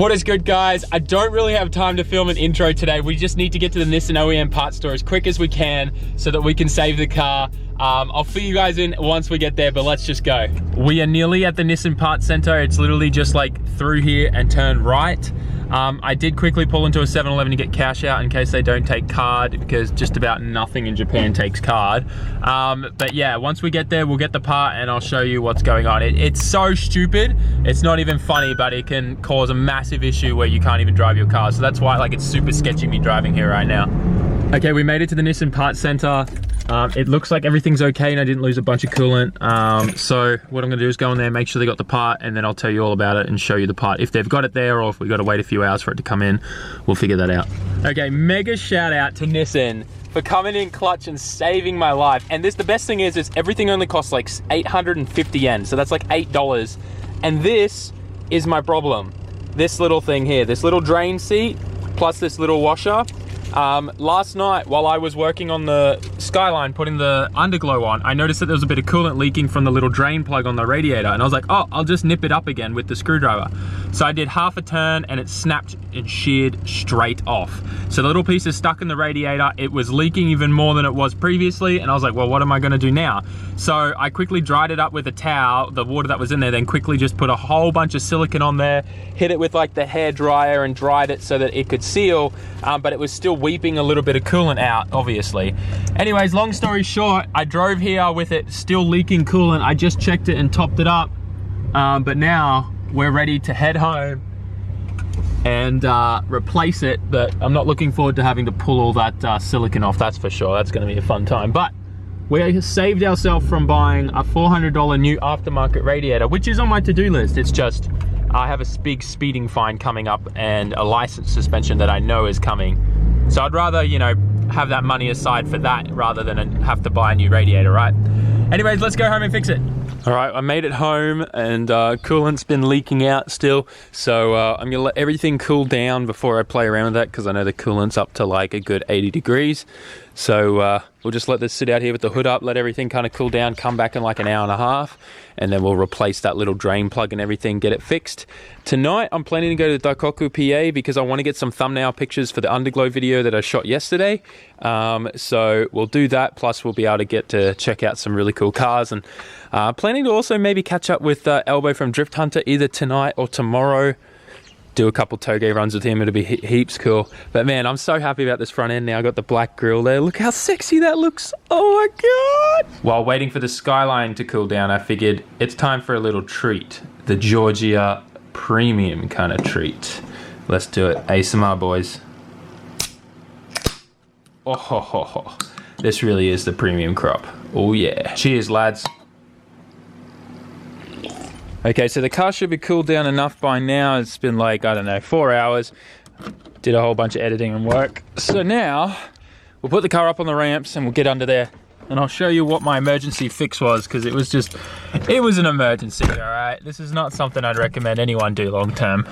What is good, guys? I don't really have time to film an intro today. We just need to get to the Nissan OEM parts store as quick as we can so that we can save the car. I'll fill you guys in once we get there, but let's just go. We are nearly at the Nissan parts center. It's literally just like through here and turn right. I did quickly pull into a 7-Eleven to get cash out in case they don't take card, because just about nothing in Japan takes card. But yeah, once we get there, we'll get the part and I'll show you what's going on. It's so stupid. It's not even funny, but it can cause a massive issue where you can't even drive your car. So that's why like it's super sketchy me driving here right now. Okay, we made it to the Nissan parts center. It looks like everything's okay and I didn't lose a bunch of coolant. So what I'm gonna do is go in there, make sure they got the part, and then I'll tell you all about it and show you the part. If they've got it there or if we gotta wait a few hours for it to come in, we'll figure that out. Okay, mega shout out to Nissan for coming in clutch and saving my life. And the best thing is everything only costs like 850 yen. So that's like $8. And this is my problem. This little thing here, this little drain seat, plus this little washer. Last night while I was working on the Skyline, putting the underglow on, I noticed that there was a bit of coolant leaking from the little drain plug on the radiator, and I was like, oh, I'll just nip it up again with the screwdriver. So I did half a turn and it snapped and sheared straight off. So the little piece is stuck in the radiator. It was leaking even more than it was previously, and I was like, well, what am I gonna do now? So I quickly dried it up with a towel, the water that was in there, then quickly just put a whole bunch of silicone on there, hit it with like the hair dryer and dried it so that it could seal, but it was still weeping a little bit of coolant out, obviously. Anyways, long story short, I drove here with it still leaking coolant. I just checked it and topped it up, but now we're ready to head home and replace it. But I'm not looking forward to having to pull all that silicone off, that's for sure. That's gonna be a fun time. But we saved ourselves from buying a $400 new aftermarket radiator, which is on my to-do list. It's just, I have a big speeding fine coming up and a license suspension that I know is coming. So I'd rather, you know, have that money aside for that rather than have to buy a new radiator, right? Anyways, let's go home and fix it. All right, I made it home and coolant's been leaking out still. So I'm gonna let everything cool down before I play around with that, because I know the coolant's up to like a good 80 degrees. So we'll just let this sit out here with the hood up, let everything kind of cool down, come back in like an hour and a half, and then we'll replace that little drain plug and everything, get it fixed. Tonight, I'm planning to go to Daikoku PA because I want to get some thumbnail pictures for the underglow video that I shot yesterday. So we'll do that, plus we'll be able to get to check out some really cool cars, and planning to also maybe catch up with Elbow from Drift Hunter either tonight or tomorrow. Do a couple toge runs with him, it'll be heaps cool. But man, I'm so happy about this front end now. I got the black grille there. Look how sexy that looks. Oh my God. While waiting for the Skyline to cool down, I figured it's time for a little treat. The Georgia premium kind of treat. Let's do it. ASMR, boys. Oh, ho, ho, ho. This really is the premium crop. Oh yeah. Cheers, lads. Okay, so the car should be cooled down enough by now. It's been like, I don't know, 4 hours. Did a whole bunch of editing and work. So now, we'll put the car up on the ramps and we'll get under there. And I'll show you what my emergency fix was, because it was an emergency, all right? This is not something I'd recommend anyone do long term.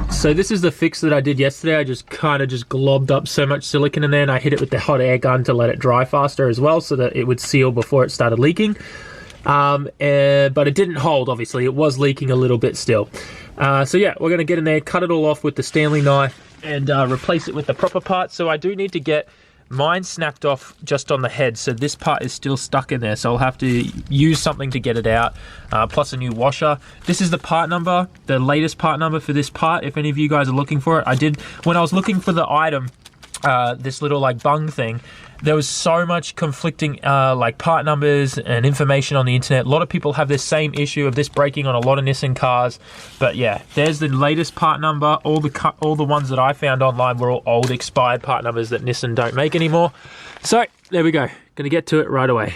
So this is the fix that I did yesterday. I just kind of globbed up so much silicone in there, and I hit it with the hot air gun to let it dry faster as well, so that it would seal before it started leaking. But it didn't hold, obviously. It was leaking a little bit still. So yeah, we're gonna get in there, cut it all off with the Stanley knife, and replace it with the proper part. So I do need to get mine snapped off just on the head, so this part is still stuck in there, so I'll have to use something to get it out, plus a new washer. This is the part number, the latest part number for this part, if any of you guys are looking for it. When I was looking for the item, this little like bung thing, there was so much conflicting like part numbers and information on the internet. A lot of people have this same issue of this breaking on a lot of Nissan cars. But yeah, there's the latest part number. All the ones that I found online were all old expired part numbers that Nissan don't make anymore. So there we go. Gonna get to it right away.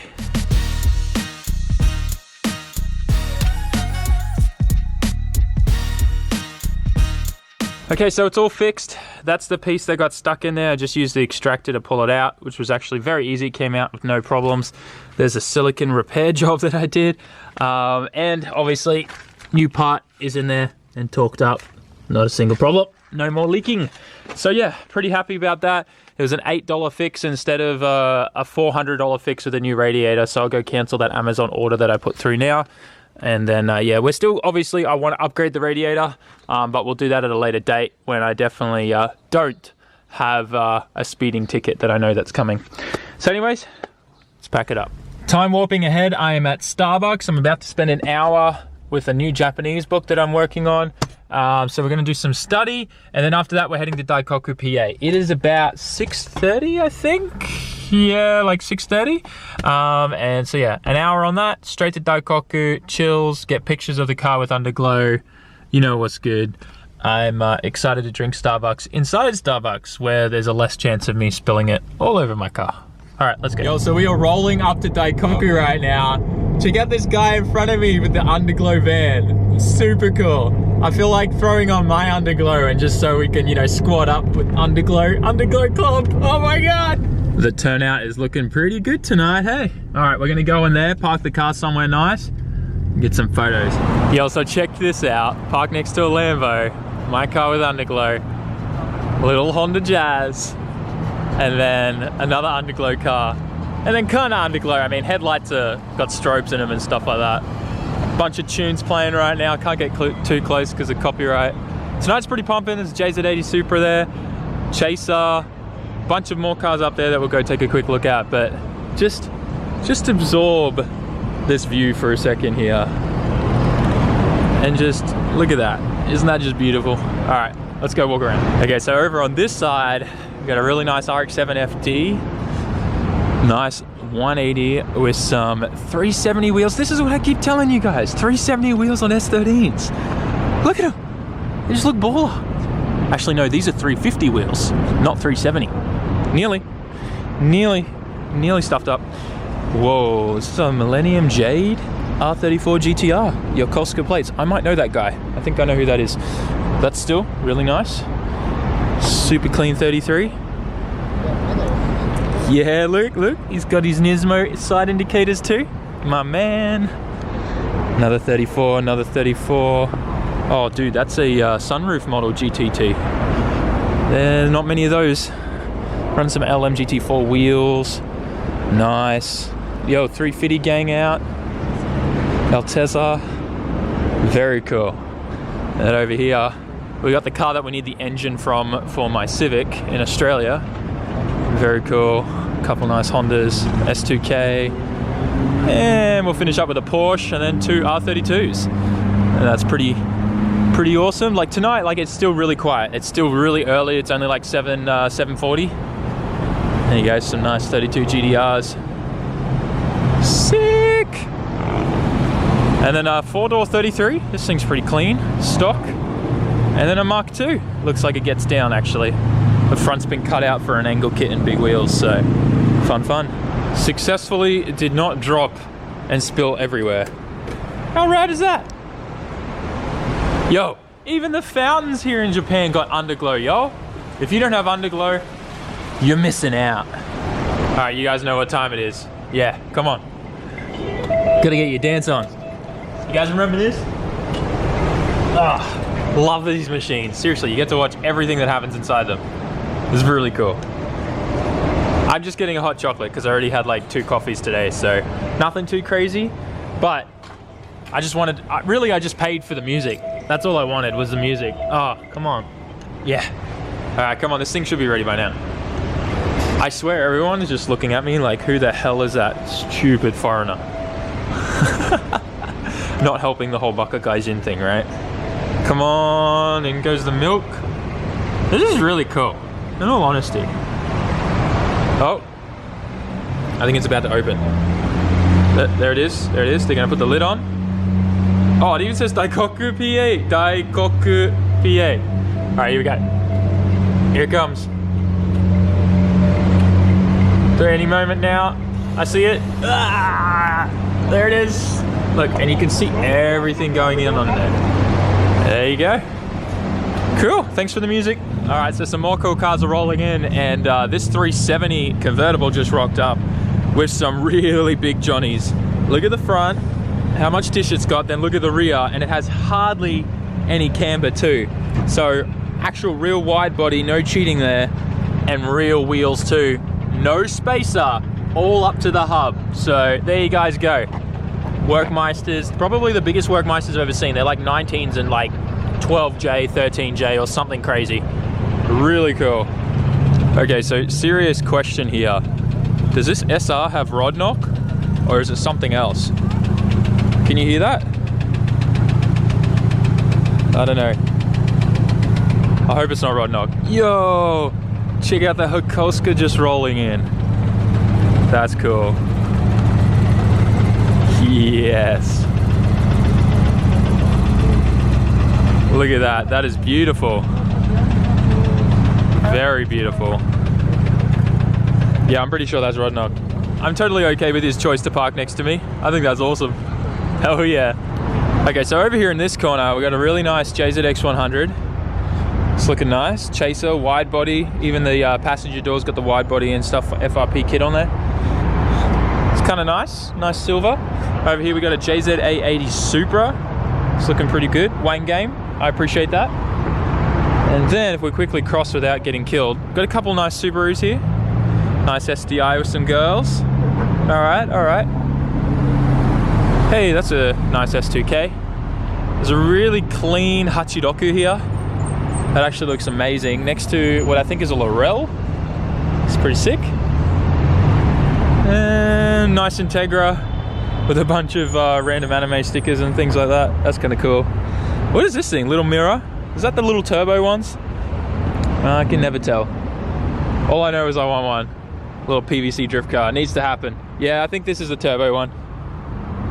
Okay, so it's all fixed. That's the piece that got stuck in there. I just used the extractor to pull it out, which was actually very easy. It came out with no problems. There's a silicone repair job that I did. And obviously, new part is in there and torqued up. Not a single problem. No more leaking. So yeah, pretty happy about that. It was an $8 fix instead of a $400 fix with a new radiator. So I'll go cancel that Amazon order that I put through now. And then, yeah, we're still, obviously, I want to upgrade the radiator, but we'll do that at a later date when I definitely don't have a speeding ticket that I know that's coming. So anyways, let's pack it up. Time warping ahead, I am at Starbucks. I'm about to spend an hour with a new Japanese book that I'm working on. So we're gonna do some study, and then after that, we're heading to Daikoku PA. It is about 6:30, I think. Yeah, like 6:30. And so yeah, an hour on that, straight to Daikoku, chills, get pictures of the car with underglow. You know what's good. I'm excited to drink Starbucks inside Starbucks, where there's a less chance of me spilling it all over my car. All right, let's go. Yo, so we are rolling up to Daikoku right now. Check out this guy in front of me with the underglow van. Super cool. I feel like throwing on my underglow and just so we can, you know, squad up with underglow club. Oh my God. The turnout is looking pretty good tonight, hey? All right, we're gonna go in there, park the car somewhere nice, get some photos. Yo, so check this out. Park next to a Lambo, my car with underglow, little Honda Jazz, and then another underglow car. And then kind of underglow, I mean, headlights are got strobes in them and stuff like that. Bunch of tunes playing right now. Can't get too close because of copyright. Tonight's pretty pumping. There's a JZ80 Supra there, Chaser, bunch of more cars up there that we'll go take a quick look at. But just absorb this view for a second here. And just look at that. Isn't that just beautiful? All right, let's go walk around. Okay, so over on this side, we've got a really nice RX-7 FD. Nice 180 with some 370 wheels. This is what I keep telling you guys. 370 wheels on S13s. Look at them. They just look baller. Actually, no, these are 350 wheels, not 370. Nearly stuffed up. Whoa, this is a Millennium Jade R34 GTR. Hakosuka plates. I might know that guy. I think I know who that is. That's still really nice. Super clean 33. Yeah, look, he's got his Nismo side indicators too. My man. Another 34, another 34. Oh, dude, that's a sunroof model GTT. There's not many of those. Run some LMGT4 wheels. Nice. Yo, 350 gang out. Altezza. Very cool. And over here, we got the car that we need the engine from for my Civic in Australia. Very cool. Couple nice Hondas, S2K, and we'll finish up with a Porsche and then two R32s. And that's pretty awesome. Like tonight, like it's still really quiet. It's still really early. It's only like 7:40. There you go, some nice 32 GDRs. Sick. And then a 4-door 33. This thing's pretty clean, stock. And then a Mark II. Looks like it gets down actually. The front's been cut out for an angle kit and big wheels, so fun. Successfully did not drop and spill everywhere. How rad is that? Yo, even the fountains here in Japan got underglow, yo. If you don't have underglow, you're missing out. All right, you guys know what time it is. Yeah, come on. Gotta get your dance on. You guys remember this? Ah, love these machines. Seriously, you get to watch everything that happens inside them. This is really cool. I'm just getting a hot chocolate because I already had like 2 coffees today, so nothing too crazy, but I just wanted, really I just paid for the music. That's all I wanted was the music. Oh, come on. Yeah. All right, come on, this thing should be ready by now. I swear everyone is just looking at me like, who the hell is that stupid foreigner? Not helping the whole Bakagaijin thing, right? Come on, in goes the milk. This is really cool. In all honesty. Oh, I think it's about to open. There it is, They're gonna put the lid on. Oh, it even says Daikoku PA, Daikoku PA. All right, here we go. Here it comes. There any moment now. I see it. Ah, there it is. Look, and you can see everything going in on there. There you go. Cool, thanks for the music. All right, so some more cool cars are rolling in, and this 370 convertible just rocked up with some really big Johnnies. Look at the front, how much dish it's got, then look at the rear, and it has hardly any camber too. So actual real wide body, no cheating there, and real wheels too. No spacer, all up to the hub. So there you guys go. Workmeisters, probably the biggest Workmeisters I've ever seen. They're like 19s and like 12J, 13J or something crazy. Really cool. Okay, so serious question here. Does this SR have rod knock or is it something else? Can you hear that? I don't know. I hope it's not rod knock. Yo, check out the Hakosuka just rolling in. That's cool. Yes. Look at that. That is beautiful. Very beautiful. Yeah, I'm pretty sure that's rod knock. I'm totally okay with his choice to park next to me. I think that's awesome. Hell yeah. Okay, so over here in this corner, we got a really nice JZX 100. It's looking nice. Chaser, wide body. Even the passenger door's got the wide body and stuff, FRP kit on there. It's kind of nice. Nice silver. Over here we got a JZA80 Supra. It's looking pretty good. Wayne game. I appreciate that. And then if we quickly cross without getting killed, got a couple nice Subarus here. Nice SDI with some girls. All right, all right. Hey, that's a nice S2K. There's a really clean Hachiroku here. That actually looks amazing. Next to what I think is a Laurel. It's pretty sick. And nice Integra with a bunch of random anime stickers and things like that. That's kind of cool. What is this thing? Little mirror? Is that the little turbo ones? I can never tell. All I know is I want one. Little PVC drift car. Needs to happen. Yeah, I think this is the turbo one.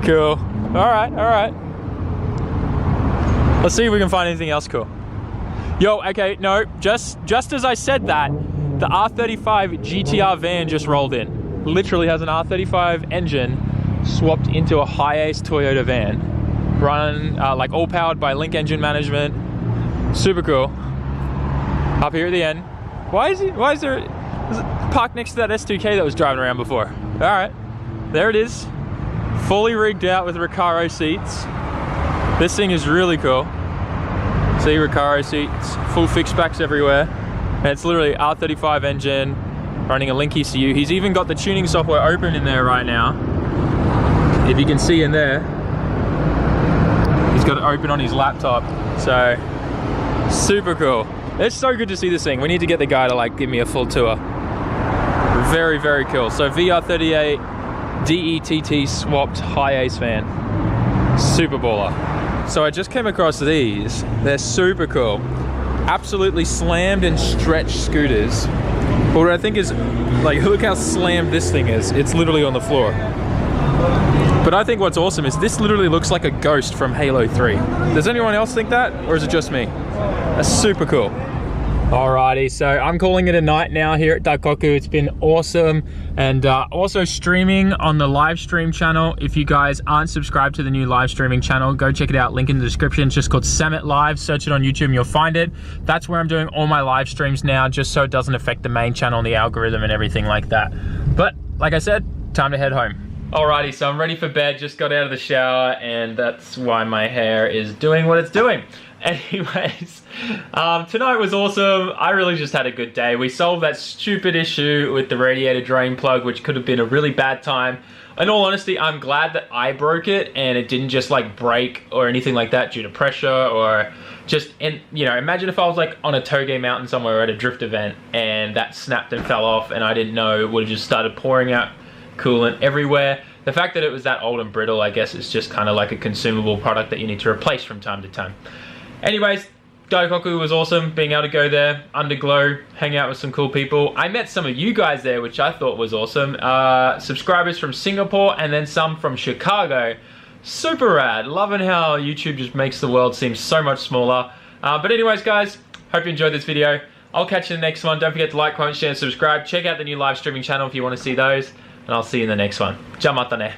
Cool. All right, all right. Let's see if we can find anything else cool. Yo, okay, no, just as I said that, the R35 GTR van just rolled in. Literally has an R35 engine swapped into a Hiace Toyota van. Run, like all powered by Link Engine Management. Super cool. Up here at the end. Why is there parked next to that S2K that was driving around before? All right, there it is. Fully rigged out with Recaro seats. This thing is really cool. See, Recaro seats, full fixed backs everywhere. And it's literally R35 engine, running a Link ECU. He's even got the tuning software open in there right now. If you can see in there, he's got it open on his laptop. So, super cool. It's so good to see this thing. We need to get the guy to like give me a full tour. Very, very cool. So VR38 DETT swapped Hiace van. Super baller. So I just came across these. They're super cool. Absolutely slammed and stretched scooters. But what I think is, like, look how slammed this thing is. It's literally on the floor. But I think what's awesome is this literally looks like a ghost from Halo 3. Does anyone else think that? Or is it just me? That's super cool. Alrighty, so I'm calling it a night now here at Daikoku. It's been awesome. And also streaming on the live stream channel. If you guys aren't subscribed to the new live streaming channel, go check it out, link in the description. It's just called SAMMIT Live. Search it on YouTube and you'll find it. That's where I'm doing all my live streams now, just so it doesn't affect the main channel and the algorithm and everything like that. But like I said, time to head home. Alrighty, so I'm ready for bed, just got out of the shower, and that's why my hair is doing what it's doing. Anyways, tonight was awesome. I really just had a good day. We solved that stupid issue with the radiator drain plug, which could have been a really bad time. In all honesty, I'm glad that I broke it and it didn't just like break or anything like that due to pressure or just, and you know, imagine if I was like on a Toge mountain somewhere at a drift event and that snapped and fell off and I didn't know, it would have just started pouring out coolant everywhere. The fact that it was that old and brittle, I guess it's just kind of like a consumable product that you need to replace from time to time. Anyways, Daikoku was awesome, being able to go there, underglow, hang out with some cool people. I met some of you guys there, which I thought was awesome. Subscribers from Singapore and then some from Chicago. Super rad. Loving how YouTube just makes the world seem so much smaller. But anyways, guys, hope you enjoyed this video. I'll catch you in the next one. Don't forget to like, comment, share, and subscribe. Check out the new live streaming channel if you want to see those. And I'll see you in the next one. Ja mata ne.